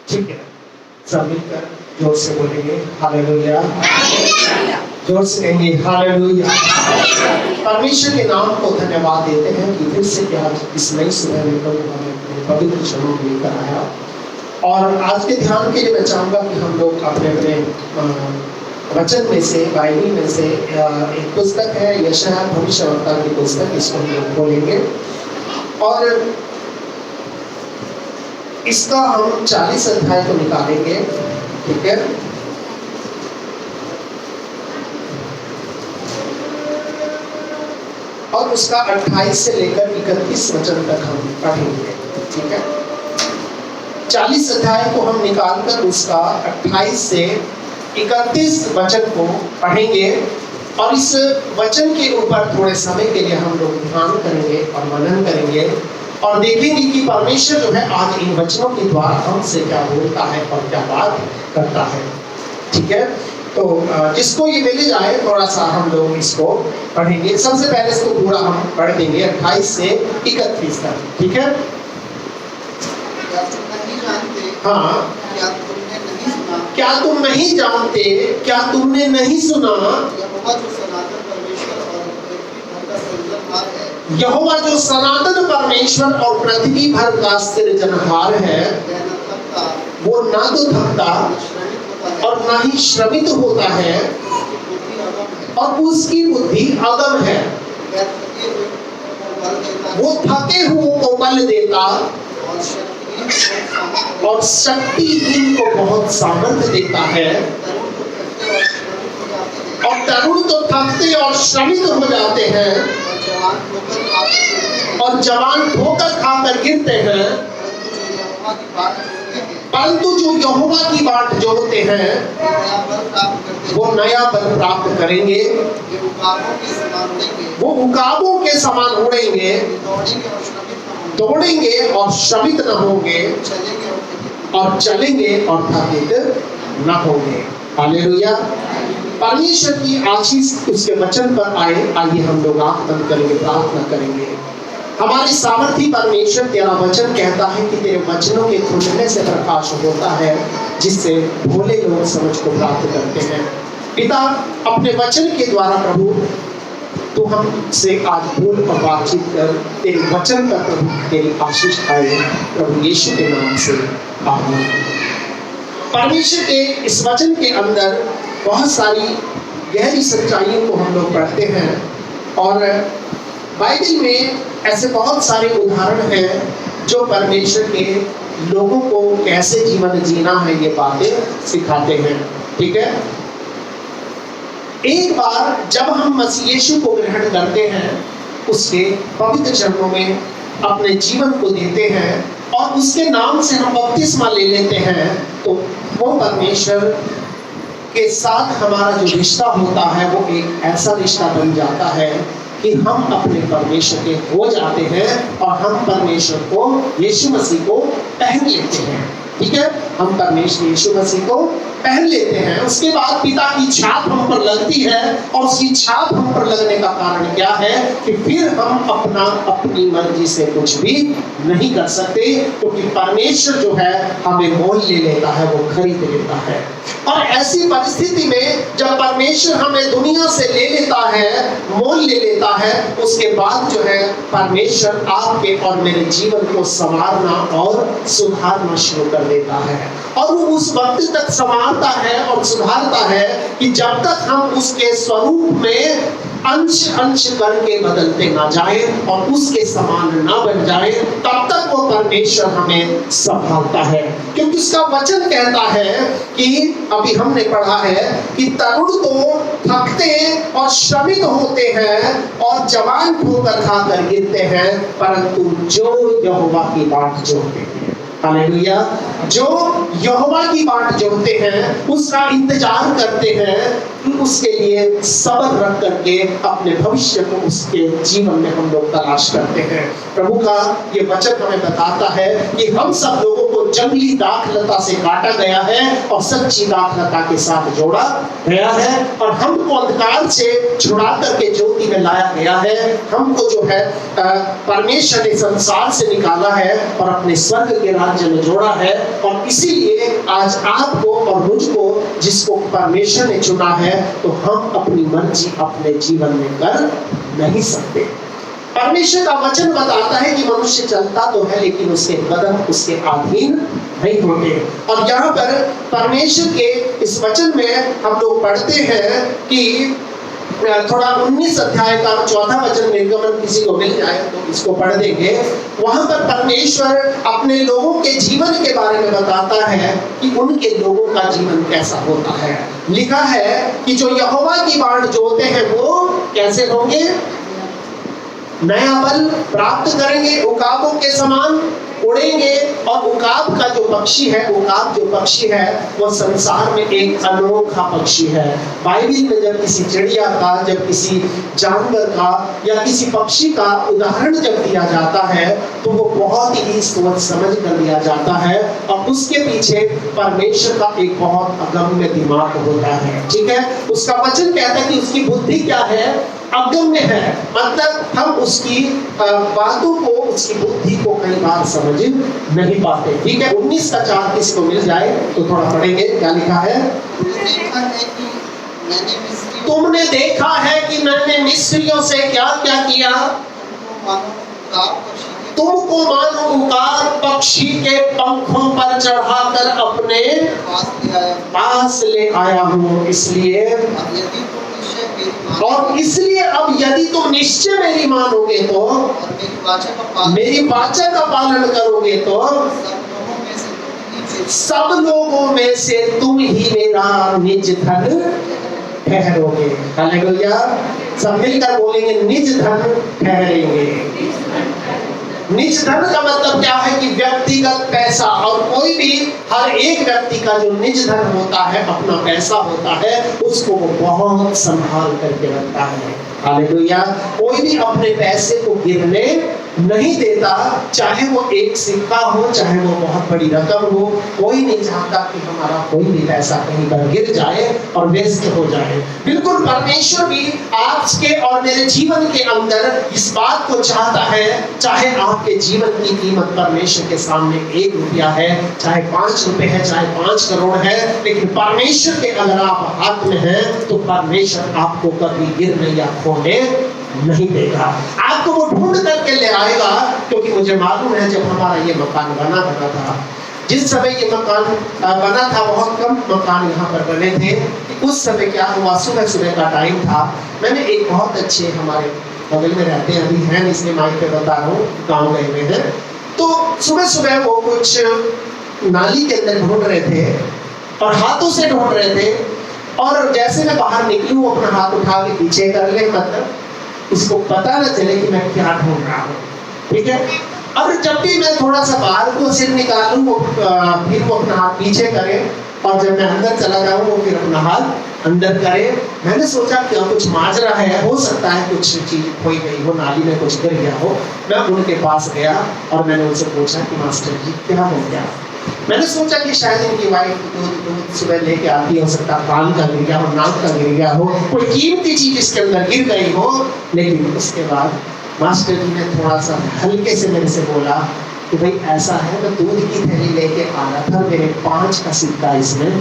ठीक है, सब मिलकर जोर से बोलेंगे हालेलुया, जोर से कहेंगे हालेलुया। परमेश्वर के नाम को धन्यवाद देते हैं कि फिर से क्या इस नई सुबह में प्रभु हमें अपने पवित्र चरणों में लेकर आया। और आज के ध्यान के लिए मैं चाहूँगा कि हम लोग अपने अपने वचन में से, बाइबल में से एक पुस्तक है यशायाह भविष्यवक्ता की पुस्तक, इसको हम लोग खोलेंगे और इसका हम 40 अध्याय को निकालेंगे। ठीक है, और उसका 28 से लेकर 31 वचन तक हम पढ़ेंगे। ठीक है, 40 अध्याय को हम निकालकर उसका 28 से 31 वचन को पढ़ेंगे और इस वचन के ऊपर थोड़े समय के लिए हम लोग ध्यान करेंगे और मनन करेंगे और देखेंगे कि परमेश्वर जो है आज इन वचनों के द्वारा हमसे क्या बोलता है और क्या बात करता है। ठीक है, तो जिसको ये मिल जाए थोड़ा सा हम लोग इसको पढ़ेंगे। सबसे पहले इसको पूरा हम पढ़ देंगे 28 से 31 तक। ठीक है, हाँ, क्या तुम नहीं जानते, क्या तुमने नहीं सुना, यहोवा जो सनातन परमेश्वर और पृथ्वी भर का सृजनहार है, वो ना तो थकता और ना ही श्रमित होता है और उसकी बुद्धि अदम है। वो थके हुओं को बल देता और शक्तिहीन को बहुत सामर्थ्य देता है। और तरुण तो थकते और श्रमित हो जाते हैं और जवान ठोकर खाकर गिरते हैं, परंतु जो यहोवा की बाट जोड़ते हैं वो नया बल प्राप्त करेंगे। वो उकाबों के समान उड़ेंगे, दौड़ेंगे और श्रमित न होंगे और चलेंगे और थकित न होंगे। हालेलुया। परमेश्वर की आशीष उसके वचन पर आए। आइए हम लोग आंख बंद करेंगे, प्रार्थना करेंगे। हमारे सामर्थी परमेश्वर, तेरा वचन कहता है कि तेरे वचनों के खुलने से प्रकाश होता है, जिससे भोले लोग समझ को प्राप्त करते हैं। पिता, अपने वचन के द्वारा प्रभु तू हमसे आज बोल और बातचीत कर। तेरे वचन पर प्रभु तेरी आशीष आए, प्रभु यीशु के नाम से आमीन। परमेश्वर के इस वचन के अंदर बहुत सारी गहरी सच्चाइयों को हम लोग पढ़ते हैं और बाइबल में ऐसे बहुत सारे उदाहरण हैं जो परमेश्वर के लोगों को कैसे जीवन जीना है ये बातें सिखाते हैं। ठीक है, एक बार जब हम मसीह यीशु को ग्रहण करते हैं, उसके पवित्र चरणों में अपने जीवन को देते हैं और उसके नाम से हम बपतिस्मा ले लेते हैं, तो वो परमेश्वर के साथ हमारा जो रिश्ता होता है वो एक ऐसा रिश्ता बन जाता है कि हम अपने परमेश्वर के हो जाते हैं और हम परमेश्वर को, यीशु मसीह को पहन लेते हैं। ठीक है, हम परमेश्वर यीशु मसीह को पहन लेते हैं। उसके बाद पिता की छाप हम पर लगती है और उसकी छाप हम पर लगने का कारण क्या है कि फिर हम अपनी मर्जी से कुछ भी नहीं कर सकते, क्योंकि परमेश्वर जो है हमें मोल ले लेता है, वो खरीद लेता है। और ऐसी परिस्थिति में जब परमेश्वर हमें दुनिया से ले लेता है, मोल ले लेता है, उसके बाद जो है परमेश्वर आपके और मेरे जीवन को संवारना और सुधारना शुरू कर देता है। और वो उस वक्त तक संवारता है और सुधारता है कि जब तक हम उसके स्वरूप में अंश अंश करके बदलते ना जाए और उसके समान ना बन जाए, तब तक वो परमेश्वर हमें संभालता है। क्योंकि उसका वचन कहता है कि अभी हमने पढ़ा है कि तरुण तो थकते और श्रमित होते हैं और जवान ठोकर खाकर गिरते हैं, परंतु जो यहोवा की बाट जोड़ते हैं, हालेलुया, जो यहोवा की बाट जोड़ते हैं, उसका इंतजार करते हैं, उसके लिए सब्र रख करके अपने भविष्य को उसके जीवन में हम लोग तलाश करते हैं। प्रभु का ये वचन हमें बताता है कि हम सब लोगों को जंगली दाखलता से काटा गया है और सच्ची दाखलता के साथ जोड़ा गया है, और हमको अंधकार से छुड़ा करके ज्योति में लाया गया है। हमको जो है परमेश्वर ने संसार से निकाला है और अपने स्वर्ग के राज्य में जोड़ा है। और इसीलिए आज आपको और मुझको, जिसको परमेश्वर ने चुना है, तो हम अपनी मर्जी अपने जीवन में कर नहीं सकते। परमेश्वर का वचन बताता है कि मनुष्य चलता तो है लेकिन उसके कदम उसके अधीन नहीं होते। और यहाँ पर परमेश्वर के इस वचन में हम लोग पढ़ते हैं कि थोड़ा 19 अध्याय का 4वां वचन निर्गमन किसी को मिल जाए तो इसको पढ़ देंगे। वहां पर परमेश्वर अपने लोगों के जीवन के बारे में बताता है कि उनके लोगों का जीवन कैसा होता है। लिखा है कि जो यहोवा की बाट जोते हैं वो कैसे होंगे? नया बल प्राप्त करेंगे, उकाबों के समान उड़ेंगे। और उकाब का जो पक्षी है, उकाब जो पक्षी है वो संसार में एक अनोखा पक्षी है। बाइबल में जब किसी चिड़िया का, जब किसी जानवर का या किसी पक्षी का उदाहरण जब दिया जाता है तो वो बहुत ही सोच समझ कर दिया जाता है और उसके पीछे परमेश्वर का एक बहुत अगम्य दिमाग होता है। ठीक है, उसका वचन कहता है कि उसकी बुद्धि क्या है? अगम्य है। मतलब हम उसकी बातों को, उसकी बुद्धि को कई बार समझ नहीं पाते। ठीक है, 19 का 4 किसी को मिल जाए तो थोड़ा पढ़ेंगे। क्या लिखा है? तुमने देखा है कि मैंने मिस्रियों से क्या क्या किया? तुमको मानो उकाब पक्षी के पंखों पर चढ़ाकर अपने पास ले आया हूँ। इसलिए अब यदि तुम निश्चय मेरी मानोगे तो, मेरी वाचा का पालन करोगे तो सब लोगों में से तुम ही मेरा निज धन ठहरोगे। हालेलुया, सब मिलकर बोलेंगे निज धन ठहरेंगे। निज धन का मतलब क्या है कि व्यक्तिगत पैसा। और कोई भी, हर एक व्यक्ति का जो निज धन होता है, अपना पैसा होता है, उसको वो बहुत संभाल करके रखता है। हालेलुया, कोई भी अपने पैसे को गिरने नहीं देता, चाहे वो एक सिक्का हो, चाहे वो बहुत बड़ी रकम हो। कोई नहीं चाहता कि हमारा कोई भी पैसा कहीं पर गिर जाए और वेस्ट हो जाए। बिल्कुल परमेश्वर भी आपके और मेरे जीवन के अंदर इस बात को चाहता है। चाहे आपके जीवन की कीमत परमेश्वर के सामने 1 रुपया है, चाहे 5 रुपए है, चाहे 5 करोड़ है, लेकिन परमेश्वर के अगर आप हाथ में हैं तो परमेश्वर आपको कभी गिरने या खोने नहीं देगा। आपको वो ढूंढ करके ले आएगा। क्योंकि मुझे मालूम है जब हमारा ये मकान बना था, जिस समय ये मकान बना था, बहुत कम मकान यहाँ पर बने थे। उस समय क्या हुआ, सुबह सुबह का टाइम था। मैंने एक बहुत अच्छे, हमारे बगल में रहते हैं, अभी हैं, इसलिए माइक पे बता रहा हूँ, गाँव गए हुए हैं। तो सुबह सुबह वो कुछ नाली के अंदर ढूंढ रहे थे और हाथों से ढूंढ रहे थे। और जैसे मैं बाहर निकलूं, अपना हाथ उठा के पीछे कर ले, मतलब इसको पता न चले कि मैं क्या ढूंढ रहा हूँ। ठीक है, अब जब भी मैं थोड़ा सा बाहर को सिर निकालूं, फिर वो अपना हाथ पीछे करे, और जब मैं अंदर चला जाऊं वो फिर अपना हाथ अंदर करे। मैंने सोचा कि कुछ माजरा है, हो सकता है कुछ चीज खोई गई हो, नाली में कुछ गिर गया हो। मैं उनके पास गया और मैंने उनसे पूछा कि मास्टर जी क्या हो गया? मैंने सोचा कि शायद इनकी वाइफ दूध सुबह लेके आती, हो सकता कान का गिर गया हो, नाक का गिर गया हो, कोई कीमती चीज इसके अंदर गिर गई हो। लेकिन उसके बाद मास्टर जी ने थोड़ा सा हल्के से मेरे से बोला कि भाई ऐसा है, मैं दूध की थैली लेके आ रहा था, मेरे 5 का सिक्का इसमें,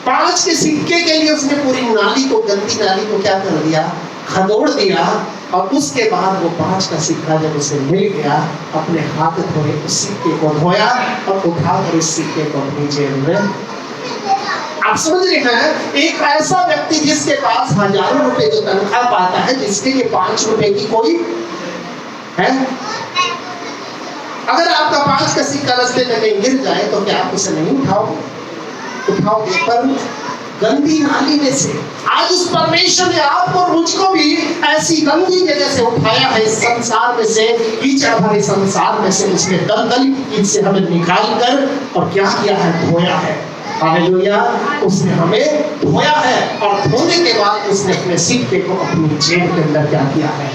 5 के सिक्के के लिए उसने पूरी नाली को, गंदी नाली को क्या कर दिया, खदोड़ दिया। और उसके बाद वो 5 का सिक्का जब उसे मिल गया, अपने हाथ धोए, उस सिक्के को धोया और उठाकर इस सिक्के को अपनी जेब में। आप समझ रहे हैं, एक ऐसा व्यक्ति जिसके पास हजारों रुपए जो तनख्वाह पाता है, जिसके लिए 5 रुपए की कोई है। अगर आपका 5 का सिक्का रास्ते में कहीं गिर जाए तो क्या आप उसे नहीं उठाओगे? पर गंदी नाली में से आज उस परमेश्वर ने आपको और मुझको भी ऐसी गंदी जगह से उठाया है, इस संसार में से, कीचड़ भरे संसार में से उसने दलदल की चीज से हमें निकाल कर और क्या किया है, धोया है। हालेलुया, उसने हमें धोया है और धोने के बाद उसने अपने सिक्के को अपनी जेब के अंदर क्या किया है,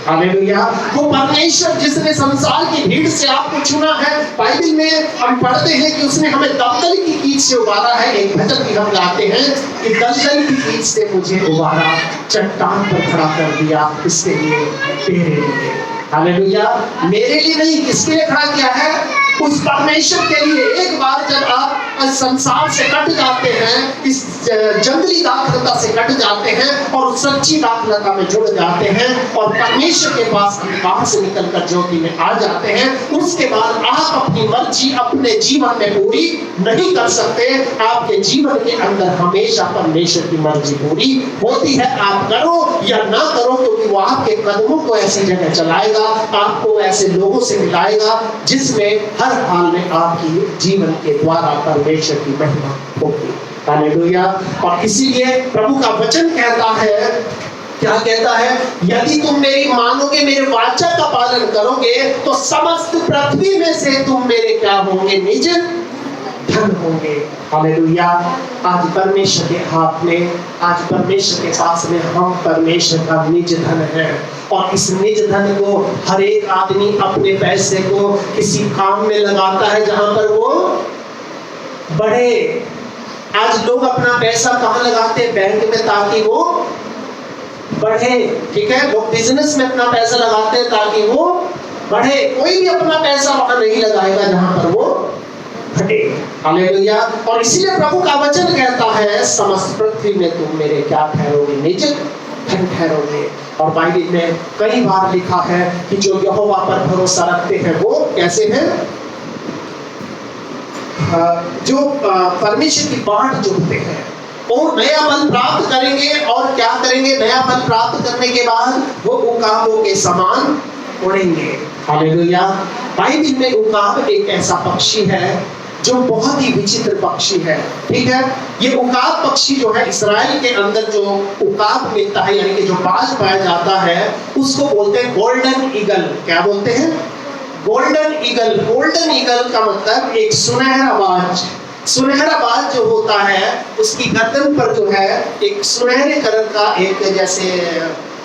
हालेलुया। वो परमेश्वर जिसने संसार की भीड़ से आपको चुना है, बाइबल में हम पढ़ते हैं कि उसने हमें दलदल की कीच से उबारा है। एक भजन भी हम गाते हैं कि दलदल की कीच से मुझे उबारा, चट्टान पर खड़ा कर दिया, इसके लिए, तेरे लिए। हालेलुया। मेरे लिए नहीं, किसके लिए खड़ा किया है? उस परमेश्वर के लिए। एक बार जब आप संसार से कट जाते हैं, इस जंगली दाखलता से कट जाते हैं और सच्ची दाखलता में जुड़ जाते हैं और परमेश्वर के पास अंधकार से निकलकर ज्योति में आ जाते हैं, उसके बाद आप अपनी मर्जी अपने जीवन में पूरी नहीं कर सकते। आपके जीवन के अंदर हमेशा परमेश्वर की मर्जी पूरी होती है। आप करो या ना करो, क्योंकि वो आपके कदमों को ऐसी जगह चलाएगा, आपको ऐसे लोगों से मिलाएगा जिसमें हर हाल में आपकी जीवन के द्वारा परमेश्वर की महिमा होगी। हालेलुया। और इसीलिए प्रभु का वचन कहता है, क्या कहता है? यदि तुम मेरी मानोगे, मेरे वाचा का पालन करोगे, तो समस्त पृथ्वी में से तुम मेरे क्या होंगे? निज धन होंगे। हालेलुया। आज परमेश्वर के हाथ में, आज परमेश्वर के पास में हम परमेश्वर का निज धन है और इस निज धन को हर एक आदमी अपने पैसे को किसी काम में लगाता है जहां पर वो बढ़े। आज लोग अपना पैसा कहां लगाते हैं? बैंक में, ताकि वो बढ़े। ठीक है, लोग बिजनेस में अपना पैसा लगाते हैं ताकि वो बढ़े। कोई भी अपना पैसा वहां नहीं लगाएगा जहां पर वो घटे। हालेलुया। और इसीलिए प्रभु का वचन कहता है, समस्त पृथ्वी में तुम मेरे क्या ठहरोगे? निज धन ठहरोगे। और बाइबल में कई बार लिखा है कि जो यहोवा पर भरोसा रखते हैं वो कैसे हैं? जो परमेश्वर की बाट जोड़ते हैं, वो नया बल प्राप्त करेंगे। और क्या करेंगे? नया बल प्राप्त करने के बाद वो उकाबों के समान उड़ेंगे। हालेलुया। बाइबल में उकाब एक ऐसा पक्षी है जो बहुत ही विचित्र पक्षी है। ठीक है, ये उकाब पक्षी जो है, इस्राएल के अंदर जो उकाब मिलता है, यानी कि जो बाज पाया जाता है, उसको बोलते हैं गोल्डन ईगल। क्या बोलते हैं? Golden eagle. गोल्डन ईगल का मतलब एक सुनहरा बाज। सुनहरा बाज जो होता है, उसकी गर्दन पर जो है एक सुनहरे कलर का एक जैसे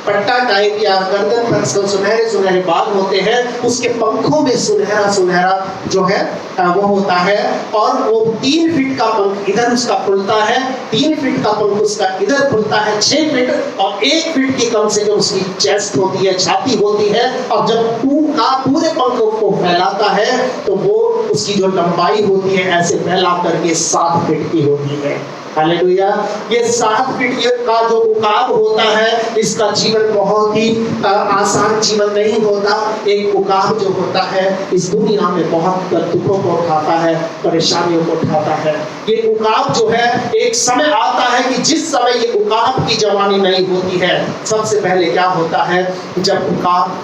पट्टा टाइप या गर्दन पर सुनहरे सुनहरे बाल होते हैं। उसके पंखों में सुनहरा सुनहरा जो है वो होता है। और वो 3 फीट का पंख इधर उसका खुलता है, 3 फीट का पंख उसका इधर खुलता है, 6 फीट और 1 फीट की कम से कम उसकी चेस्ट होती है, छाती होती है। और जब पूरे पंखों को फैलाता है तो वो उसकी जो लंबाई होती है ऐसे फैला करके 7 फीट की होती है। हालेलुया। ये 7 फीट का जो उकाब होता है, इसका जीवन बहुत ही आसान जीवन नहीं होता। एक उकाब जो होता है इस दुनिया में बहुत दुखों को उठाता है, परेशानियों को उठाता है। ये उकाब जो है, एक समय आता है कि जिस समय ये उकाब की जवानी नहीं होती है, सबसे पहले क्या होता है? जब उकाब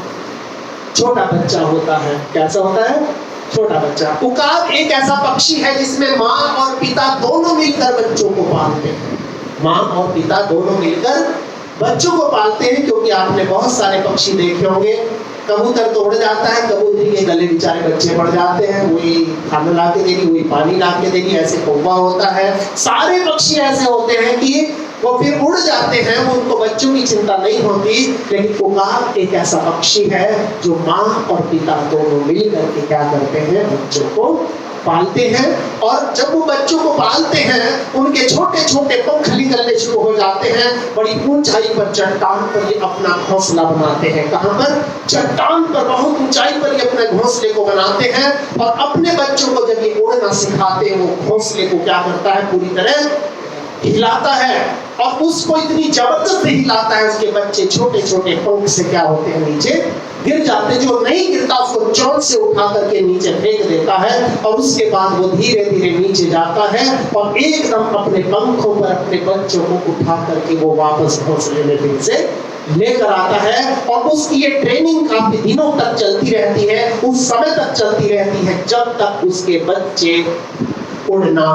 छोटा बच्चा होता है। कैसा होता है? छोटा बच्चा। उकाब एक ऐसा पक्षी है जिसमें माँ और पिता दोनों मिलकर बच्चों को पालते हैं। माँ और पिता दोनों मिलकर बच्चों को पालते हैं। क्योंकि आपने बहुत सारे पक्षी देखे होंगे, कबूतर तो उड़ जाता है, कबूतरी के गले बेचारे बच्चे पड़ जाते हैं, वही खाना ला के देगी, वही पानी ला के देगी। ऐसे कौवा होता है। सारे पक्षी ऐसे होते हैं कि वो फिर उड़ जाते हैं, वो उनको बच्चों की चिंता नहीं होती। लेकिन उकाब एक ऐसा पक्षी है जो माँ और पिता दोनों मिल करके क्या करते हैं? बच्चों को पालते हैं। और जब वो बच्चों को पालते हैं, उनके छोटे छोटे पंख निकलने शुरू हो जाते हैं। बड़ी ऊंचाई पर, चट्टान पर ये अपना घोंसला बनाते हैं। कहां पर? चट्टान पर, बहुत ऊंचाई पर ये अपने घोंसले को बनाते हैं। और अपने बच्चों को जब ये उड़ना सिखाते हैं, वो घोंसले को क्या करता है? पूरी तरह हिलाता है। और उसको इतनी जबरदस्त हिलाता है, उसके बच्चे छोटे छोटे पंख से क्या होते हैं? नीचे गिर जाते हैं। जो नहीं गिरता उसको चोट से उठा करके नीचे फेंक देता है। और उसके बाद वो धीरे धीरे नीचे जाता है और एकदम अपने पंखों पर अपने बच्चों को उठा करके वो वापस घोंसले में फिर से लेकर आता है। और उसकी ये ट्रेनिंग काफी दिनों तक चलती रहती है, उस समय तक चलती रहती है जब तक उसके बच्चे उड़ना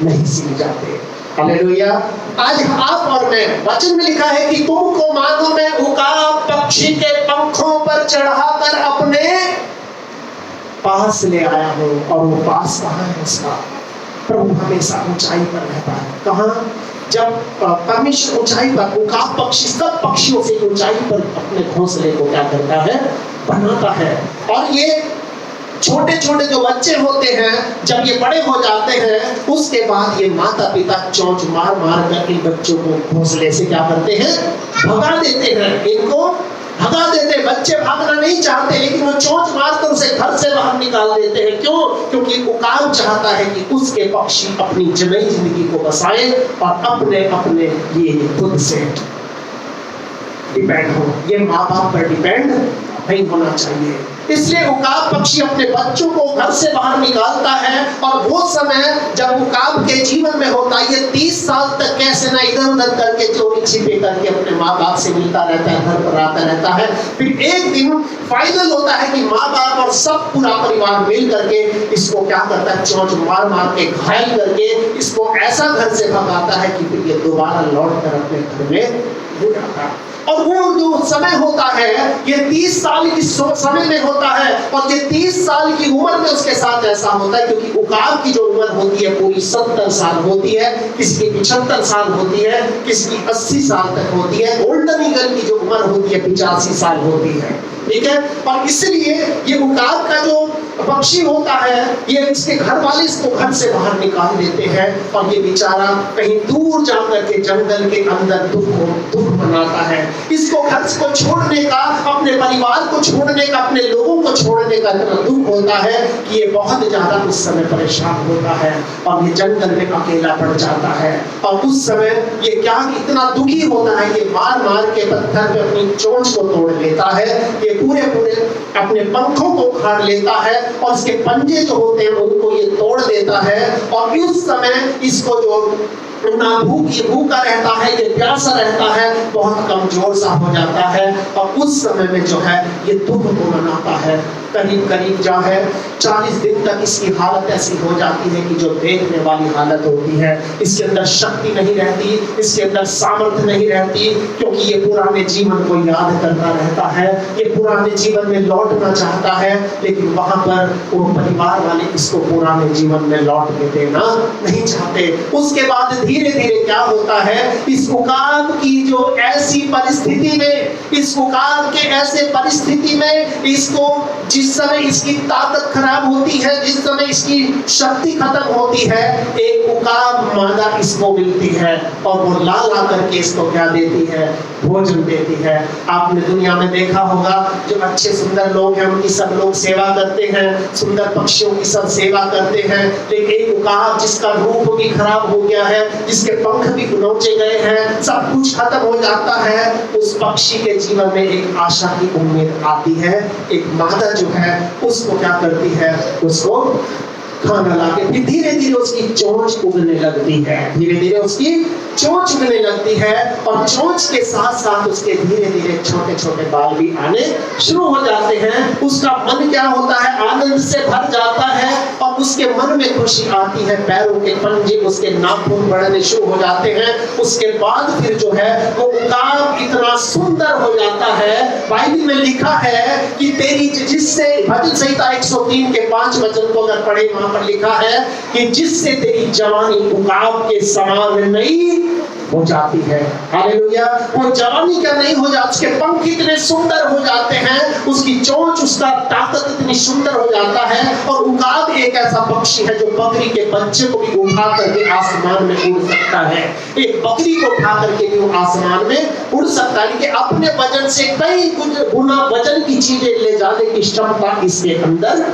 नहीं सीख जाते। हालेलुया। आज आप और मैं, वचन में लिखा है कि तुमको मानो मैं उकाब पक्षी के पंखों पर चढ़ाकर अपने पास ले आया हूं। और वो पास कहां है उसका? प्रभु हमेशा ऊंचाई पर रहता है। कहां? जब परमेश्वर ऊंचाई पर, उकाब पक्षी सब पक्षियों से ऊंचाई पर अपने घोंसले को क्या करता है, बनाता है। और ये छोटे छोटे जो बच्चे होते हैं, जब ये बड़े हो जाते हैं, उसके बाद ये माता पिता चोंच मार मार कर इन बच्चों को घोंसले से क्या करते हैं, भगा देते हैं, इनको भगा देते हैं। बच्चे भागना नहीं चाहते, लेकिन वो चोंच मारकर उसे घर से बाहर निकाल देते हैं। क्यों? क्योंकि उकाब चाहता है कि उसके पक्षी अपनी नई जिंदगी को बसाएं और अपने अपने लिए खुद से डिपेंड हो। ये माँ बाप पर डिपेंड नहीं होना चाहिए। इसलिए उकाब पक्षी अपने बच्चों को घर से बाहर निकालता है, और वो समय जब उकाब के जीवन में होता है, ये 30 साल तक कैसे ना इधर उधर करके चोरी छिपे करके अपने माँ बाप से मिलता रहता है, घर पर आता रहता है। फिर एक दिन फाइनल होता है कि माँ बाप और सब पूरा परिवार मिल करके इसको क्या करता है, चोंच मार मार के घायल करके इसको ऐसा घर से भगाता है कि फिर ये दोबारा लौट कर अपने घर में नहीं आता। और वो जो समय होता है, ये 30 साल की समय में होता है, और ये 30 साल की उम्र में उसके साथ ऐसा होता है, क्योंकि उकाब की जो उम्र होती है पूरी 70 साल होती है, किसी की 75 साल होती है, किसी की 80 साल तक होती है। गोल्डन ईगल की जो उम्र होती है 85 साल होती है, ठीक है। और इसलिए ये उकाब का जो पक्षी होता है, ये इसके घर वाले इसको घर से बाहर निकाल देते हैं, और ये बेचारा कहीं दूर जाकर के जंगल के अंदर दुख मनाता है। इसको घर को छोड़ने का, अपने परिवार को छोड़ने का, अपने लोगों को छोड़ने का इतना दुख होता है कि ये बहुत ज्यादा उस समय परेशान होता है, और ये जंगल में अकेला पड़ जाता है। और उस समय ये क्या इतना दुखी होता है, ये मार मार के पत्थर में अपनी चोंच को तोड़ लेता है, ये पूरे अपने पंखों को उखाड़ लेता है, और इसके पंजे जो होते हैं उनको ये तोड़ देता है। और उस समय इसको जो ना भूखा रहता है, ये प्यासा रहता है, बहुत कमजोर सा हो जाता है, और उस समय में जो है ये दुख को मनाता है। करीब करीब जो है 40 दिन तक इसकी हालत ऐसी हो जाती है कि जो देखने वाली हालत होती है, इसके अंदर शक्ति नहीं रहती, इसके अंदर सामर्थ्य नहीं रहती, क्योंकि ये पुराने जीवन को याद करता रहता है, ये पुराने जीवन में लौटना चाहता है, लेकिन वहां पर वो परिवार वाले इसको पुराने जीवन में लौट के देना नहीं चाहते। उसके बाद धीरे धीरे क्या होता है, इस उकाब की जो ऐसी परिस्थिति में, इस उकाब के ऐसे परिस्थिति में इसको जिस समय इसकी ताकत खराब होती है, जिस समय इसकी शक्ति खत्म होती है, एक उकाब मादा इसको मिलती है, और वो ला करके इसको क्या देती है, भोजन देती है। आपने दुनिया में देखा होगा, जो अच्छे सुंदर लोग हैं उनकी सब लोग सेवा करते हैं, सुंदर पक्षियों की सब सेवा करते हैं, लेकिन एक उकाब जिसका रूप भी खराब हो गया है, जिसके पंख भी नोचे गए हैं, सब कुछ खत्म हो जाता है, उस पक्षी के जीवन में एक आशा की उम्मीद आती है। एक मादा जो है उसको क्या करती है, उसको खाना लाके फिर धीरे धीरे उसकी चोंच उगने लगती है, धीरे धीरे उसकी चोंच उगने लगती है, और चोंच के साथ साथ उसके धीरे धीरे छोटे छोटे बाल भी आने शुरू हो जाते हैं। उसका मन क्या होता है, आनंद से भर जाता है, और उसके मन में खुशी आती है। पैरों के पंजे, उसके नाखून बढ़ने शुरू हो जाते हैं। उसके बाद फिर जो है वो उकाब इतना सुंदर हो जाता है। बाइबल में लिखा है कि तेरी जिससे, भजन संहिता 103 के 5 वचन को अगर पढ़े, वहां पर लिखा है कि जिससे तेरी जवानी उकाब के समान नई हो जाती है। हालेलुया। वो जवानी क्या नहीं हो जाती, उसके पंख इतने सुंदर हो जाते हैं, उसकी चोंच, उसका ताकत इतनी सुंदर हो जाता है। और उकाब एक ऐसा पक्षी है जो बकरी के बच्चे को भी उठा करके आसमान में उड़ सकता है। एक बकरी को उठा करके भी वो आसमान में उड़ सकता है, कि अपने वजन से कई गुना वजन की चीजें ले जाने की क्षमता इसके अंदर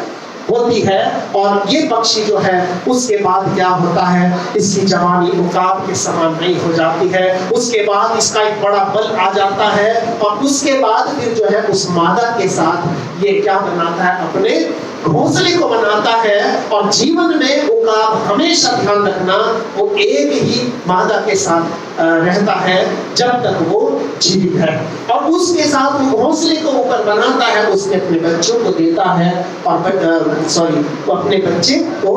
होती है। और ये पक्षी जो है उसके बाद क्या होता है, इसकी जवानी उकाब के समान नहीं हो जाती है। उसके बाद इसका एक बड़ा बल आ जाता है, और उसके बाद फिर जो है उस मादा के साथ ये क्या बनाता है, अपने घोंसले को बनाता है। और जीवन में उकाब हमेशा ध्यान रखना, वो एक ही मादा के साथ रहता है जब तक वो जीवित है, और उसके साथ वो घोंसले को ऊपर बनाता है, उसने अपने बच्चों को देता है, और वो अपने बच्चे को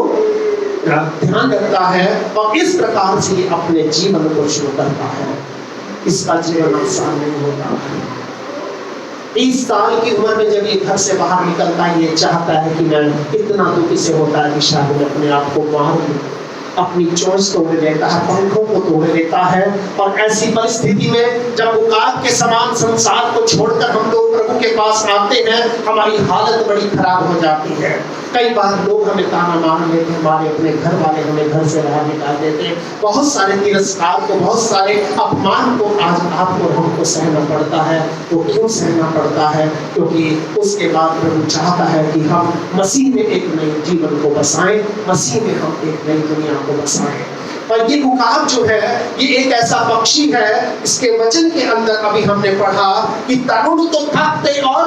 ध्यान रखता है, और इस प्रकार से ये अपने जीवन को शुरू करता है। इसका जीवन आसान नहीं होता। 30 साल की उम्र में जब ये घर से बाहर निकलता है, ये चाहता है कि मैं, इतना दुखी से होता है कि शायद मैं अपने आप को मार दूं, अपनी चोंच तोड़ देता है, पंखों को तोड़ देता है। और ऐसी परिस्थिति में जब उकाब के समान संसार को छोड़कर हम लोग प्रभु के पास आते हैं, हमारी हालत बड़ी खराब हो जाती है। कई बार लोग हमें ताना मार लेते हैं, हमारे अपने घर वाले हमें घर से बाहर निकाल देते हैं। बहुत सारे तिरस्कार को, बहुत सारे अपमान को आज आपको हमको सहना पड़ता है। वो क्यों सहना पड़ता है? क्योंकि उसके बाद प्रभु चाहता है कि हम मसीह में एक नए जीवन को बसाएं, मसीह में हम एक नई दुनिया को बसाएं। और ये उकाब जो है, ये एक ऐसा पक्षी है, इसके वचन के अंदर अभी हमने पढ़ा कि तरुण तो थकते और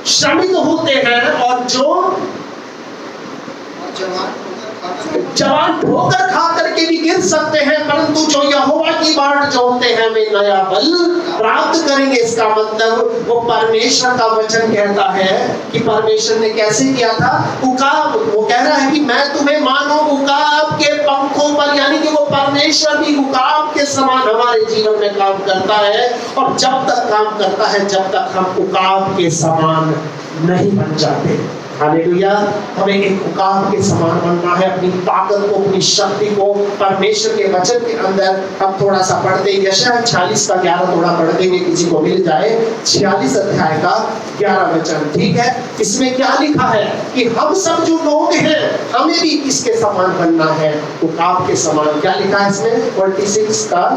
श्रमित होते हैं, और जो जवान ठोकर खा करके भी गिर सकते हैं, परंतु जो यहोवा की बाट जोहते हैं वे नया बल प्राप्त करेंगे। इसका मतलब वो परमेश्वर का वचन कहता है कि परमेश्वर ने कैसे किया था उकाब, वो कह रहा है कि मैं तुम्हें मानो उकाब के पंखों पर, यानी कि वो परमेश्वर भी उकाब के समान हमारे जीवन में काम करता है। और जब तक काम करता है, जब तक हम उकाब के समान नहीं बन जाते। हालेलुया। हमें एक उकाब के समान बनना है, अपनी ताकत को, अपनी शक्ति को परमेश्वर के वचन के अंदर हम थोड़ा सा पढ़ते हैं। यशायाह 46 का 11 थोड़ा पढ़ देंगे, किसी को मिल जाए। 46 अध्याय का 11 वचन, ठीक है। इसमें क्या लिखा है कि हम सब जो लोग हैं, हमें भी किसके समान बनना है? उकाब के समान। क्या लिखा है इसमें? 46 का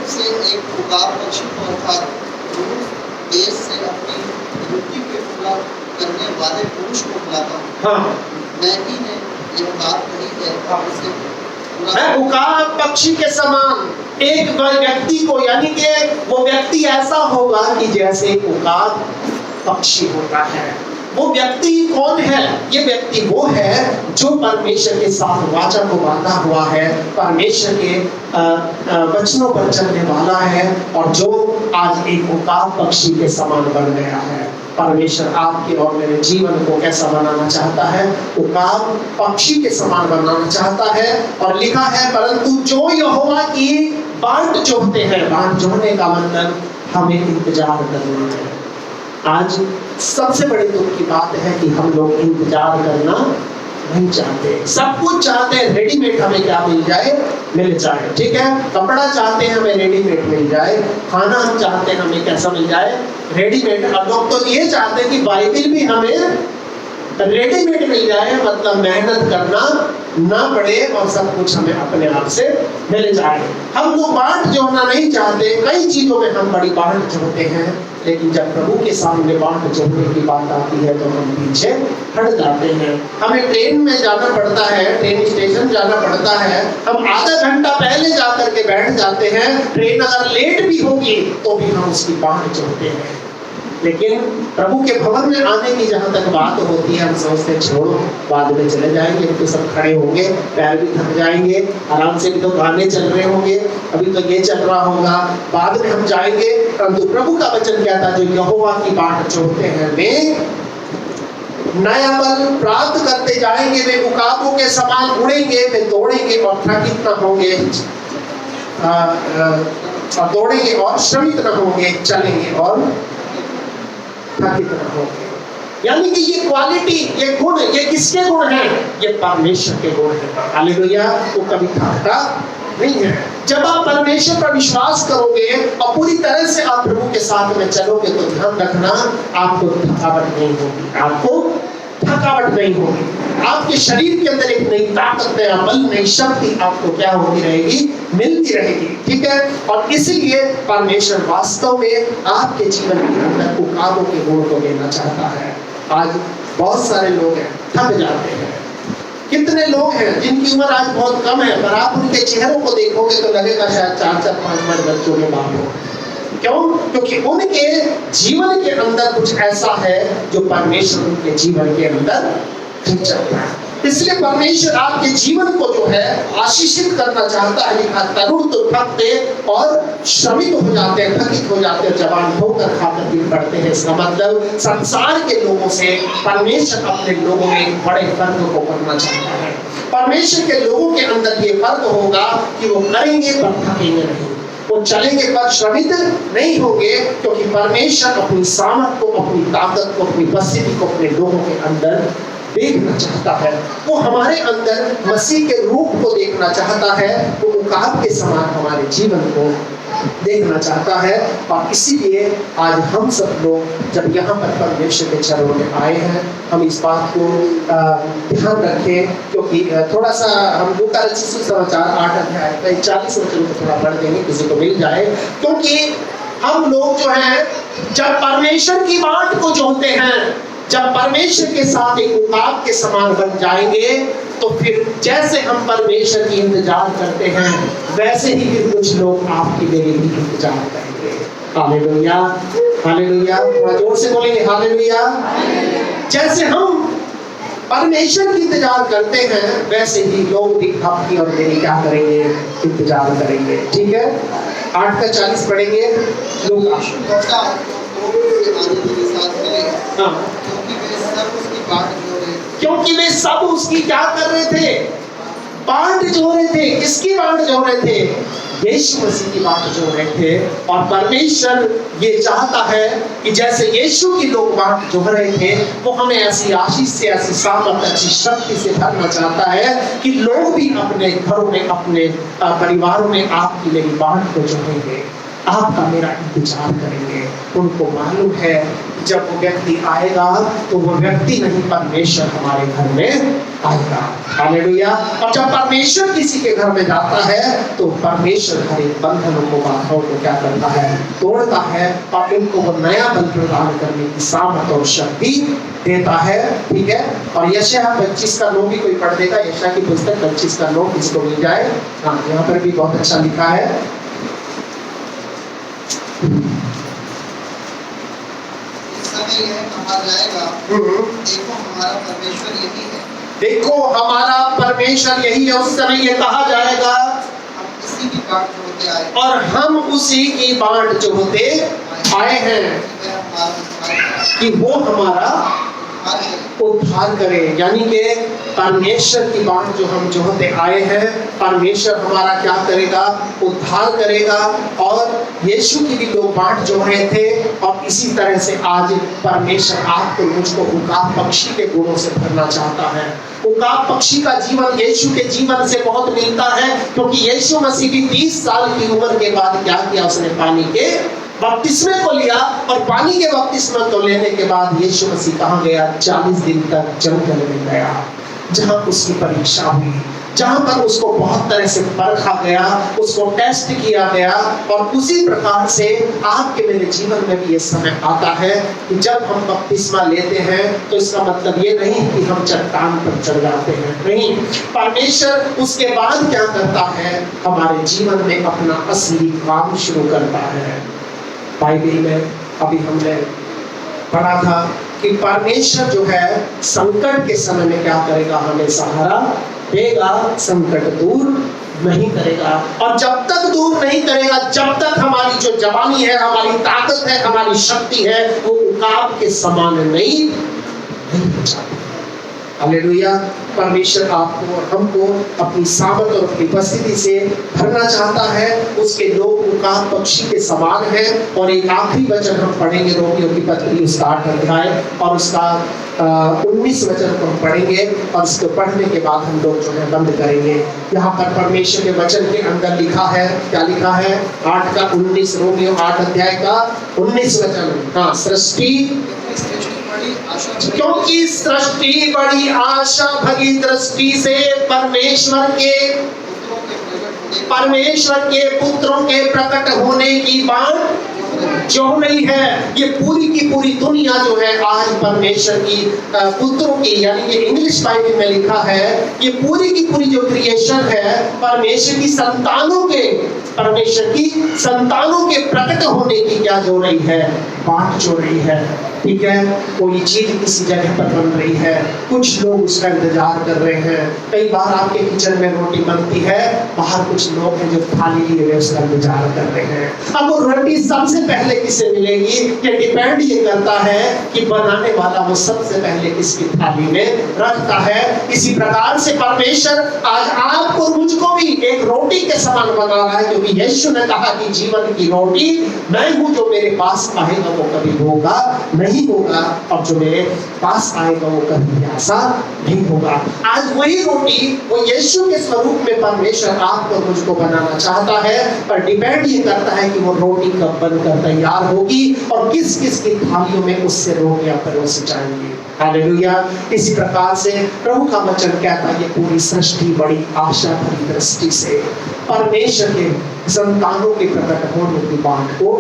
से एक उकाब पक्षी को अर्थात देश से अपनी रोटी पे पूरा करने वाले पुरुष को बुलाता हूँ। हाँ, मैं ही ने ये बात कही है, मैं उकाब पक्षी के समान एक व्यक्ति को, यानी कि वो व्यक्ति ऐसा होगा कि जैसे उकाब पक्षी होता है। वो व्यक्ति कौन है? ये व्यक्ति वो है जो परमेश्वर के साथ वाचा को बांधा हुआ है, परमेश्वर के वचनों पर चलने वाला है, और जो आज एक उकाब पक्षी के समान बन गया है। परमेश्वर आपके और मेरे जीवन को कैसा बनाना चाहता है? उकाब पक्षी के समान बनाना चाहता है। और लिखा है, परंतु जो यहोवा की बाट जोहते हैं। बाट जोहने का मतलब हमें इंतजार करना है। आज सबसे बड़ी दुख की बात है कि हम लोग इंतजार करना नहीं चाहते। सब कुछ चाहते हैं रेडीमेड, हमें क्या मिल जाए, मिल जाए, ठीक है। कपड़ा चाहते हैं हमें रेडीमेड मिल जाए, खाना हम चाहते हैं हमें कैसा मिल जाए, रेडीमेड। अब लोग तो ये चाहते हैं कि बाइबल भी हमें रेडीमेड मिल जाए, मतलब मेहनत करना ना पड़े और सब कुछ हमें अपने आप से मिल जाए। हम लोग बाट जोड़ना नहीं चाहते। कई चीजों में हम बड़ी बाट जोड़ते हैं, लेकिन जब प्रभु के सामने बाट जोड़ने की बात आती है तो हम पीछे हट जाते हैं। हमें ट्रेन में जाना पड़ता है, ट्रेन स्टेशन जाना पड़ता है, हम आधा घंटा पहले जाकर के बैठ जाते हैं। ट्रेन अगर लेट भी होगी तो भी हम उसकी बाट जोड़ते हैं। लेकिन प्रभु के भवन में आने की जहाँ तक बात होती है, हम सोचते छोड़ो, बाद में चले जाएंगे, तो सब खड़े होंगे, पैर भी थक जाएंगे, आराम से भी तो गाने चल रहे होंगे, अभी तो ये चल रहा होगा, बाद में हम जाएंगे। परंतु प्रभु का वचन कहता है, जो यहोवा की बाट जोहते हैं वे नया बल प्राप्त करते जाएंगे, वे उकाबों के समान उड़ेंगे, वे दौड़ेंगे और थकित न होंगे, दौड़ेंगे और श्रमित न होंगे, चलेंगे और थकित न होंगे। यानी कि ये क्वालिटी, ये गुण, ये किसके गुण हैं? ये परमेश्वर के गुण हैं। हालेलुया। वो कभी थकता नहीं है। जब आप परमेश्वर पर विश्वास करोगे और पूरी तरह से आप प्रभु के साथ में चलोगे, तो ध्यान रखना, आपको थकावट नहीं होगी, आपको थकावट नहीं होगी। आपके शरीर के अंदर एक नई ताकत, नया बल, नई शक्ति आपको क्या होती रहेगी, मिलती रहेगी, ठीक है। और इसलिए परमेश्वर वास्तव में आपके जीवन के अंदर उकाबों के गुण को देना चाहता है। आज बहुत सारे लोग हैं, थक जाते हैं। कितने लोग हैं जिनकी उम्र आज बहुत कम है, पर आप उनके चेहरों को देखोगे तो लगेगा शायद 4-4, 5-5 बच्चों के बाप हो। क्यों? क्योंकि उनके जीवन के अंदर कुछ ऐसा है जो परमेश्वर उनके जीवन के अंदर चलता है। इसलिए परमेश्वर आपके जीवन को जो है आशीषित करना चाहता है। लिखा, तरुण तो थकते और श्रमित हो जाते हैं, थकित हो जाते हैं, जवान होकर खाकर दिन पड़ते हैं। इसका मतलब संसार के लोगों से परमेश्वर अपने लोगों में एक बड़े फर्क को करना चाहता है। परमेश्वर के लोगों के अंदर ये फर्क होगा कि वो करेंगे पर थकेंगे नहीं, वो चलेंगे पर श्रमित नहीं होंगे, क्योंकि परमेश्वर अपनी सामर्थ को, अपनी ताकत को, अपनी उपस्थिति को अपने लोगों के अंदर देखना चाहता है, वो हमारे अंदर मसीह के रूप को देखना चाहता है, वो उकाब के समान हमारे जीवन को देखना चाहता है। और इसीलिए आज हम सब लोग जब यहाँ पर परमेश्वर के चरणों में आए हैं, हम इस बात को ध्यान रखें, क्योंकि थोड़ा सा हम लूका रचित सुसमाचार 8 अध्याय का 40 वचन को थोड़ा पढ़ देंगे, किसी को मिल जाए। क्योंकि हम लोग जो है जब परमेश्वर की बाट को जोहते हैं, जब परमेश्वर के साथ एक उकाब के समान बन जाएंगे, तो फिर जैसे हम परमेश्वर की इंतजार करते हैं, वैसे ही फिर कुछ लोग आपकी मेरी भी इंतजार करेंगे। हालेलुया, हालेलुया, थोड़ा जोर से बोलेंगे हालेलुया। जैसे हम परमेश्वर की इंतजार करते हैं, वैसे ही लोग भी आपकी और मेरी क्या करेंगे, इंतजार करेंगे। ठीक है, 8 का 40 पढ़ेंगे। लोग क्योंकि वे सब उसकी क्या कर रहे थे, बाट जो रहे थे। किसकी बाट जो रहे थे? यीशु मसीह की बाट जो रहे थे। और परमेश्वर ये चाहता है कि जैसे यीशु की लोग बाट जो रहे थे, वो हमें ऐसी आशीष से, ऐसी सामर्थ, अच्छी शक्ति से भरना चाहता है कि लोग भी अपने घरों में, अपने परिवारों में आपकी मेरी बाट को जोड़ेंगे, आपका मेरा इंतजार करेंगे। उनको मालूम है कि जब वो व्यक्ति आएगा तो वो व्यक्ति नहीं, परमेश्वर हमारे घर में आएगा। हालेलुया। और जब परमेश्वर किसी के घर में जाता है तो परमेश्वर हर एक बंधनों को, बाधाओं को क्या करता है, तोड़ता है और उनको वो नया बल प्रदान करने की सामर्थ और शक्ति देता है। ठीक है, और यशायाह 25 का 9 भी कोई पढ़ देगा। यशायाह की पुस्तक 25 का 9 किसको मिल जाए? हाँ, यहाँ पर भी बहुत अच्छा लिखा है। कहा जाएगा, देखो हमारा परमेश्वर यही है, देखो हमारा परमेश्वर यही है। उस समय ये कहा जाएगा, हम इसी की बाट जोहते आए, और हम उसी की बाट जोहते आए हैं कि वो हमारा उद्धार करे। यानी कि परमेश्वर की बाट जो हम जोहते आए हैं, परमेश्वर हमारा क्या करेगा, उद्धार करेगा। और यीशु की भी लोग बाट जो रहे थे, और इसी तरह से आज परमेश्वर आपको मुझको उकाब पक्षी के गुणों से भरना चाहता है। उकाब पक्षी का जीवन यीशु के जीवन से बहुत मिलता है, क्योंकि यीशु मसीह भी 30 साल की उम्र के बाद क्या किया, उसने पानी के बपतिस्मे को लिया। और पानी के बपतिस्मे को लेने के बाद यीशु मसीह कहाँ गया? 40 दिन तक जंगल में गया, जहाँ उसकी परीक्षा हुई, जहाँ पर उसको बहुत तरह से परखा गया, उसको टेस्ट किया गया। और उसी प्रकार से आपके मेरे जीवन में भी ये समय आता है कि जब हम बपतिस्मा लेते हैं तो इसका मतलब ये नहीं कि हम चट्टान पर चढ़ जाते हैं, नहीं। परमेश्वर उसके बाद क्या करता है, हमारे जीवन में अपना असली काम शुरू करता है। बाइबल में अभी हमने पढ़ा था कि परमेश्वर जो है संकट के समय में क्या करेगा, हमें सहारा देगा, संकट दूर नहीं करेगा। और जब तक दूर नहीं करेगा, जब तक हमारी जो जवानी है, हमारी ताकत है, हमारी शक्ति है, वो उकाब के समान नहीं हो जाती। हालेलुया। परमेश्वर आपको और हमको अपनी सामर्थ और अपनी उपस्थिति से भरना चाहता है। उसके लोग उकाब पक्षी के समान हैं। और एक आखिरी वचन हम पढ़ेंगे, रोमियो की पत्री उसका 8 अध्याय और उसका 19 वचन को हम पढ़ेंगे, और इसको पढ़ने के बाद हम लोग जो है बंद करेंगे। यहाँ पर परमेश्वर के वचन के अंदर लिखा है, क्या लिखा है? 8 का 19, रोमियो 8 अध्याय का 19 वचन। हाँ, क्योंकि सृष्टि बड़ी आशा भरी दृष्टि से परमेश्वर के पुत्रों के प्रकट होने की बात जो नहीं है। ये पूरी की पूरी दुनिया जो है आज परमेश्वर की पुत्रों की, यानी कि इंग्लिश बाइबल में लिखा है, ये पूरी की पूरी जो क्रिएशन है परमेश्वर की संतानों के प्रकट होने की क्या जो रही है, बात जो रही है। ठीक है, कोई चीज किसी जगह पर बन रही है, कुछ लोग उसका इंतजार कर रहे हैं। कई बार आपके किचन में रोटी बनती है, बाहर कुछ लोग हैं जो थाली लिए हुए उसका इंतजार कर रहे हैं। अब वो रोटी सबसे पहले किसे मिलेगी, ये डिपेंड ये करता है कि बनाने वाला वो सबसे पहले किसकी थाली में रखता है। इसी प्रकार से परमेश्वर आज आपको मुझको भी एक रोटी के समान बना रहा है, क्योंकि यीशु ने कहा कि जीवन की रोटी मैं हूँ, जो मेरे पास आएगा वो कभी भूखा नहीं नहीं होगा, और जो मेरे पास आएगा वो कभी प्यासा नहीं होगा। आज वही रोटी वो यीशु के स्वरूप में परमेश्वर आपको और मुझको बनाना चाहता है, पर डिपेंड ये करता है कि वो रोटी कब बनकर तैयार होगी और किस किस की थालियों में उससे रोटियां परोसी जाएंगी। हालेलुया। इसी प्रकार से प्रभु का वचन कहता है, ये पूरी सृष्टि बड़ी आशा भरी दृष्टि से परमेश्वर के संतानों के प्रकट होने की बात को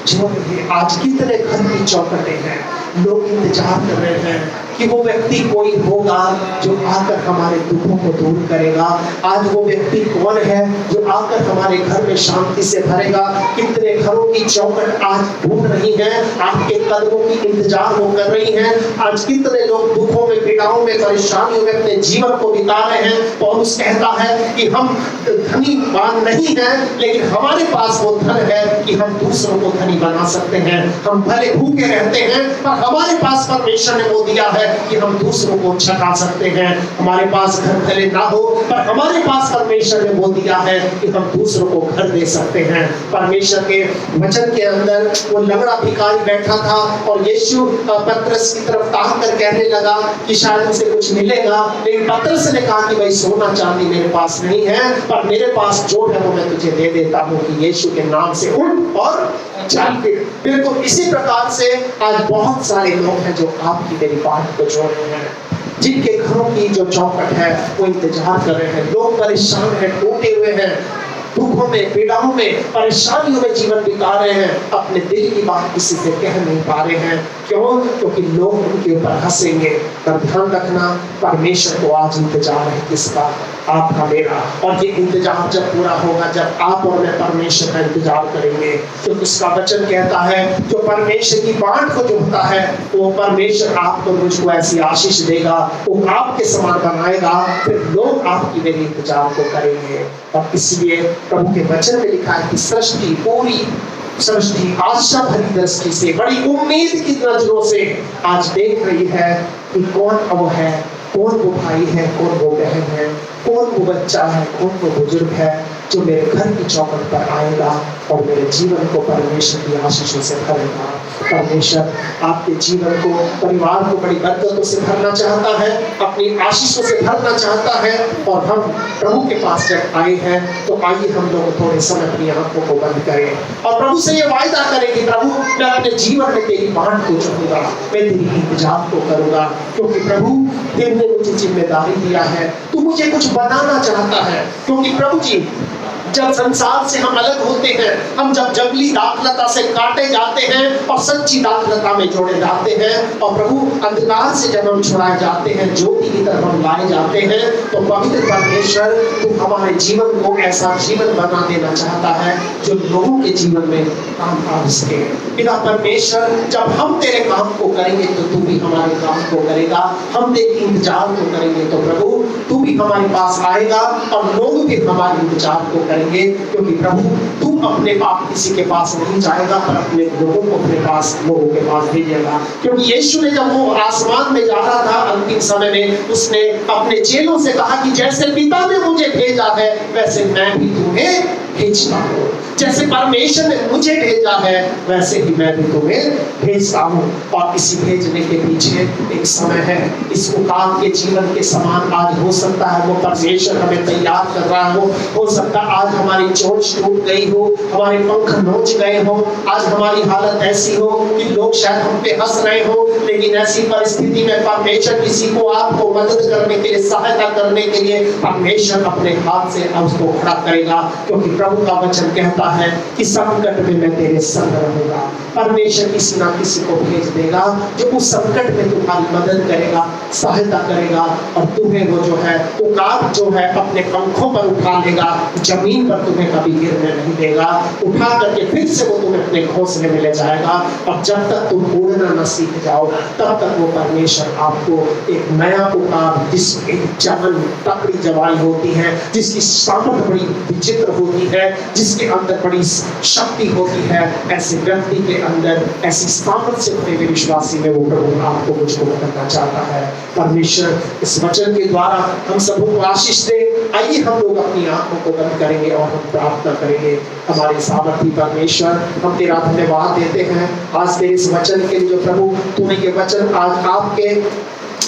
जो है। आज कितने घर की चौखटें हैं, लोग इंतजार कर रहे हैं कि वो व्यक्ति कोई होगा जो आकर हमारे दुखों को दूर करेगा। आज वो व्यक्ति कौन है जो आकर हमारे घर में शांति से भरेगा। कितने घरों की चौखट आज ढूंढ रही है, आपके कदमों की इंतजार वो कर रही है। आज कितने लोग दुखों में, पीड़ाओं में, परेशानियों में अपने जीवन को बिता रहे हैं। पौलुस कहता है कि हम धनीवान नहीं हैं, लेकिन हमारे पास वो धन है कि हम दूसरों को धनी बना सकते हैं। हम भले भूखे रहते हैं, पर हमारे पास परमेश्वर ने वो दिया है कि हम दूसरों को छका सकते हैं। हमारे पास घर भले ना हो, पर हमारे पास परमेश्वर ने वो दिया है कि हम दूसरों को घर दे सकते हैं। परमेश्वर के वचन के अंदर वो लंगड़ा भिखारी बैठा था और यीशु पतरस की तरफ ताक कर कहने लगा कि शायद उसे कुछ मिलेगा, लेकिन पतरस ने कहा कि भाई सोना चांदी मेरे पास नहीं है, पर मेरे पास जो है वो मैं तुझे दे देता हूँ कि यीशु के नाम से उठ और चल फिर। बिल्कुल इसी प्रकार से आज बहुत सारे लोग हैं जो आपकी मेरी बात को जोड़ रहे हैं, जिनके घरों की जो चौखट है वो इंतजार कर रहे हैं। लोग परेशान हैं, टूटे हुए हैं, दुखों में, पीड़ाओं में, परेशानियों में जीवन बिता रहे हैं, अपने दिल की बात किसी से कह नहीं पा रहे हैं। क्यों? क्योंकि लोग उनके ऊपर हंसेंगे। पर ध्यान रखना, परमेश्वर को आज इंतजार है किसका? आपका, मेरा। और ये इंतजार जब पूरा होगा जब आप और मैं परमेश्वर का इंतजार करेंगे। तो उसका वचन कहता है जो परमेश्वर की बाट को जोहता है वो परमेश्वर आपको मुझको ऐसी आशीष देगा, वो आपके समान बनाएगा, फिर लोग आपकी मेरे इंतजार को करेंगे। और इसलिए प्रभु के वचन में लिखा है कि सृष्टि, पूरी सृष्टि आशा भरी दृष्टि से, बड़ी उम्मीद की नजरों से आज देख रही है कि कौन वो है, कौन वो भाई है, कौन वो बहन है, कौन वो बच्चा है, कौन वो बुजुर्ग है जो मेरे घर की चौखट पर आएगा और मेरे जीवन को परमेश्वर की आशीषों से भरेगा। परमेश्वर आपके जीवन को, परिवार को बड़ी बरकतों से भरना चाहता है, अपनी आशीषों से भरना चाहता है। और हम प्रभु के पास जब आए हैं तो आइए हम लोग थोड़े समय अपनी आंखों को बंद करें और प्रभु से ये वायदा करें कि प्रभु मैं अपने जीवन में तेरी बाट को चुनूंगा, मैं तेरी इंतजार को करूंगा, क्योंकि प्रभु तेरे मुझे जिम्मेदारी दिया है, तू मुझे कुछ बनाना चाहता है। क्योंकि प्रभु जी जब संसार से हम अलग होते हैं, हम जब जंगली दाखलता से काटे जाते हैं और सच्ची दाखलता में जोड़े जाते हैं, और प्रभु अंधकार से जब हम छुड़ाए जाते हैं, ज्योति की तरफ हम लाए जाते हैं, तो पवित्र परमेश्वर तू हमारे जीवन को ऐसा जीवन बना देना चाहता है जो लोगों के जीवन में काम आ सके। पिता परमेश्वर जब हम तेरे काम को करेंगे तो तू भी हमारे काम को करेगा, हम तेरे इंतजार को करेंगे तो प्रभु तू भी हमारे पास आएगा और लोग भी हमारे इंतजार को करेंगे। क्योंकि प्रभु तू अपने पाप किसी के पास नहीं जाएगा, पर अपने लोगों को अपने पास, लोगों के पास भेजेगा। क्योंकि यीशु ने जब वो आसमान में जा रहा था अंतिम समय में, उसने अपने चेलों से कहा कि जैसे पिता ने मुझे भेजा है वैसे मैं भी तुम्हें भेजता हूँ, जैसे परमेश्वर ने मुझे भेजा है वैसे ही मैं भी तुम्हें भेजता हूँ। और इसी भेजने के पीछे एक समय है, इस मुकाम के जीवन के समान आज हो सकता है वो परमेश्वर हमें तैयार कर रहा हो सकता है आज हमारी चोंच टूट गई हो, हमारे पंख नोच गए हो, आज हमारी हालत ऐसी हो कि लोग शायद हम पे हंस रहे हो, लेकिन ऐसी परिस्थिति में परमेश्वर किसी को आपको मदद करने के लिए, सहायता करने के लिए परमेश्वर अपने हाथ से उसको खड़ा करेगा। क्योंकि प्रभु का वचन कहता है कि संकट में मैं तेरे संग रहूंगा। परमेश्वर किसी ना किसी को भेज देगा जो उस संकट में तुम्हारी मदद करेगा, सहायता करेगा, और तुम्हें वो जो है उकाब जो है अपने पंखों पर उठा लेगा, जमीन पर तुम्हें कभी गिरने नहीं देगा, उठा करके फिर से वो तुम्हें अपने घोंसले में ले जाएगा। और जब तक तुम उड़ना न सीख जाओ तब तक वो परमेश्वर आपको एक नया उकाब, जिसकी एक जान तकड़ी जवानी होती है, जिसकी सामर्थ बड़ी विचित्र होती है, जिसके अंदर बड़ी शक्ति होती है, ऐसे व्यक्ति के अंदर ऐसी सामर्थ्य होने में विश्वासी में वो प्रभु आपको मुझको करना चाहता है। परमेश्वर इस वचन के द्वारा हम सबको आशीष दे। आइए हम लोग अपनी आंखों को बंद करेंगे और हम प्रार्थना करेंगे। हमारे सामर्थी परमेश्वर, हम तेरा धन्यवाद देते हैं आज तेरे इस वचन के लिए जो प्रभु तूने ये वचन आज आपके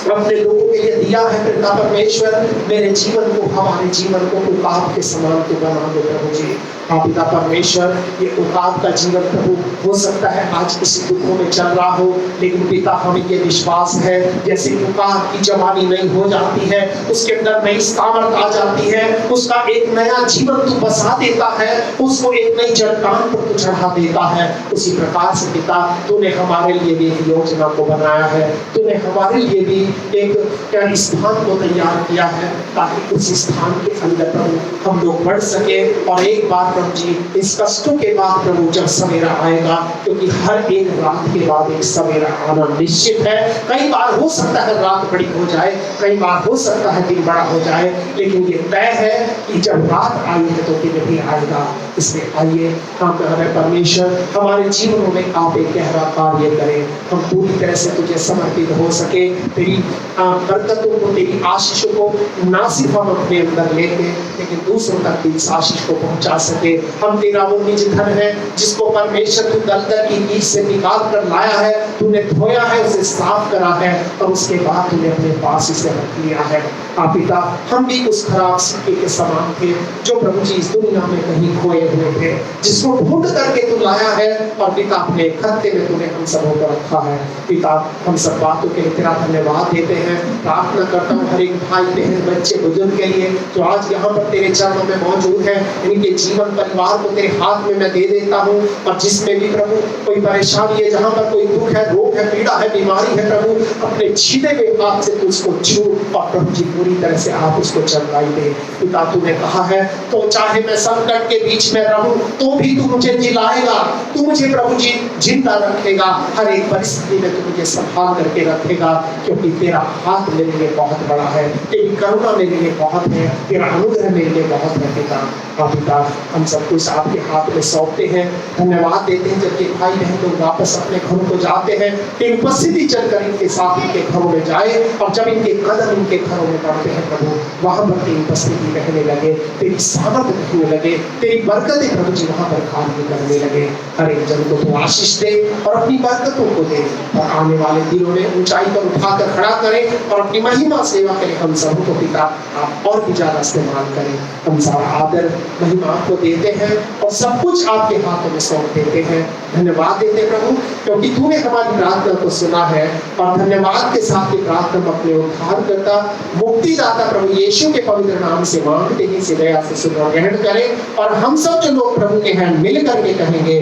अपने लोगों के लिए दिया है। पिता परमेश्वर, मेरे जीवन को, हमारे जीवन को उकाब के समान तो बना दो प्रभु जी। हाँ पिता परमेश्वर, ये उकाब का जीवन प्रभु हो सकता है आज किसी दुखों में चल रहा हो, लेकिन पिता हमें ये विश्वास है जैसे उकाब की जवानी नई हो जाती है, उसके अंदर नई सामर्थ आ जाती है, उसका एक नया जीवन तू बसा देता है, उसको एक नई चट्टान पर तू चढ़ा देता है। उसी प्रकार से पिता तूने हमारे लिए भी एक योजना को बनाया है, तूने हमारे लिए भी एक स्थान को तैयार किया है ताकि उस स्थान के अंदर प्रभु हम लोग बढ़ सके। और एक बार प्रभु जी, इस कष्टों के बाद प्रभु जब सवेरा आएगा, क्योंकि हर एक रात के बाद एक सवेरा आना निश्चित है। कई बार हो सकता है रात बड़ी हो जाए, कई बार हो सकता है दिन बड़ा हो जाए, लेकिन ये तय है कि जब रात आई है तो दिन भी आएगा। इसलिए आइए हम हमें परमेश्वर हमारे जीवनों में आप एक गहरा कार्य करें, हम पूरी तरह से तुझे समर्पित हो सके। तेरी बरकतों को, तेरी आशीषों को ना सिर्फ हम अपने अंदर लेके, लेकिन दूसरों तक भी इस आशीष को पहुंचा सके। हम तेरा वो निज धन है जिसको परमेश्वर तू दलदल की नींव से निकाल कर लाया है, तूने धोया है, उसे साफ करा है और उसके बाद तूने अपने पास इसे रख लिया है। आप पिता, हम भी उस खराब सिक्के के समान थे जो प्रभु जी इस दुनिया में कहीं खोए हुए थे, जिसको ढूंढ करके तू लाया है और पिता अपने खत्ते में तूने हम सबों को रखा है। पिता, हम सब बातों के लिए तेरा धन्यवाद देते हैं। प्रार्थना करता हूँ हर एक भाई बहन बच्चे बुजुर्ग के लिए जो आज यहाँ पर तेरे चरणों में मौजूद है, इनके जीवन परिवार को तेरे हाथ में मैं दे देता हूँ। और जिसमें भी प्रभु कोई परेशानी है, जहाँ पर कोई दुख है, रोग है, पीड़ा है, बीमारी है, प्रभु अपने छीने हुए हाथ से तू उसको छू और प्रभु जी पूरी तरह से आप उसको चंगाई दे। पिता, तूने कहा है तो चाहे मैं संकट के बीच में रहूं तो भी तू मुझे जिलाएगा, तू मुझे प्रभु जी जिंदा रखेगा, हर एक परिस्थिति में तू मुझे संभाल करके रखेगा, क्योंकि तेरा हाथ मेरे लिए बहुत बड़ा है, तेरी करुणा मेरे लिए बहुत है, तेरा अनुग्रह मेरे लिए बहुत है। पिता, हाँ पिता, हम सब कुछ आपके हाथ में सौंपते हैं, धन्यवाद देते हैं जबकि भाई बहन लोग वापस अपने घरों को जाते हैं, तेरी उपस्थिति चलकर इनके साथ इनके घरों में जाए और जब इनके कदम इनके घरों में बढ़ते हैं प्रभु, वहां पर तेरी उपस्थिति रहने लगे, तेरी सामर्थ रहने लगे, तेरी बरकतें प्रभु जी वहां पर कार्य करने लगे। हर एक जन को तू आशीष दे और अपनी बरकतों को दे और आने वाले दिनों में ऊंचाई पर उठाकर खड़ा करें और अपनी महिमा सेवा करें। हम सबको पिता आप और भी ज्यादा इस्तेमाल करें। हम सारा आदर महिमा आपको देते हैं और सब कुछ आपके हाथों में सौंप देते हैं। धन्यवाद देते हैं प्रभु, क्योंकि तूने हमारी प्रार्थना को सुना है और धन्यवाद के साथ ये प्रार्थना अपने उद्धारकर्ता मुक्तिदाता प्रभु यीशु के पवित्र नाम से मांगते ही से दया से सुना ग्रहण करें। और हम सब जो लोग प्रभु के हैं मिल करके कहेंगे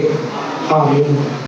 आमीन।